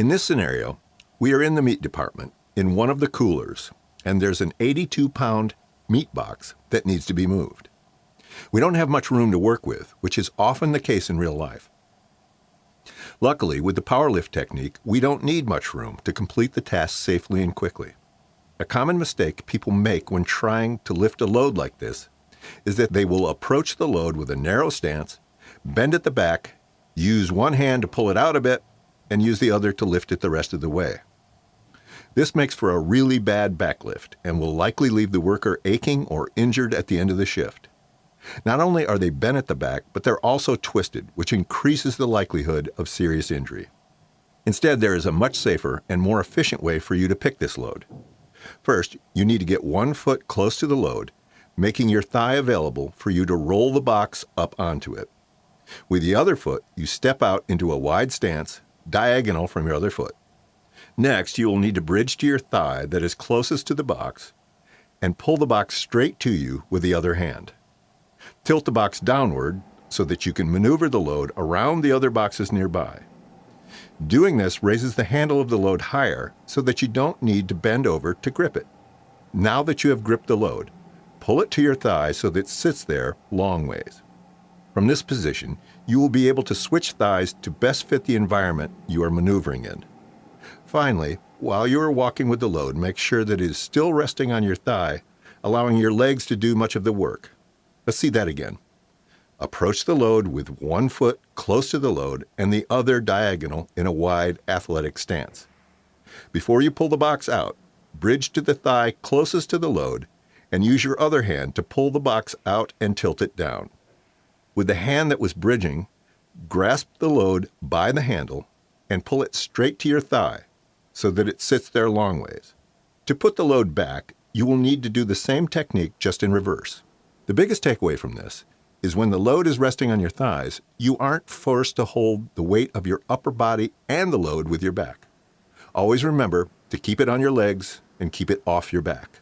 In this scenario, we are in the meat department in one of the coolers, and there's an 82-pound meat box that needs to be moved. We don't have much room to work with, which is often the case in real life. Luckily, with the power lift technique, we don't need much room to complete the task safely and quickly. A common mistake people make when trying to lift a load like this is that they will approach the load with a narrow stance, bend at the back, use one hand to pull it out a bit, and use the other to lift it the rest of the way. This makes for a really bad back lift and will likely leave the worker aching or injured at the end of the shift. Not only are they bent at the back, but they're also twisted, which increases the likelihood of serious injury. Instead, there is a much safer and more efficient way for you to pick this load. First, you need to get 1 foot close to the load, making your thigh available for you to roll the box up onto it. With the other foot, you step out into a wide stance, diagonal from your other foot. Next, you will need to bridge to your thigh that is closest to the box and pull the box straight to you with the other hand. Tilt the box downward so that you can maneuver the load around the other boxes nearby. Doing this raises the handle of the load higher so that you don't need to bend over to grip it. Now that you have gripped the load, pull it to your thigh so that it sits there long ways. From this position, you will be able to switch thighs to best fit the environment you are maneuvering in. Finally, while you are walking with the load, make sure that it is still resting on your thigh, allowing your legs to do much of the work. Let's see that again. Approach the load with 1 foot close to the load and the other diagonal in a wide athletic stance. Before you pull the box out, bridge to the thigh closest to the load and use your other hand to pull the box out and tilt it down. With the hand that was bridging, grasp the load by the handle and pull it straight to your thigh so that it sits there long ways. To put the load back, you will need to do the same technique just in reverse. The biggest takeaway from this is when the load is resting on your thighs, you aren't forced to hold the weight of your upper body and the load with your back. Always remember to keep it on your legs and keep it off your back.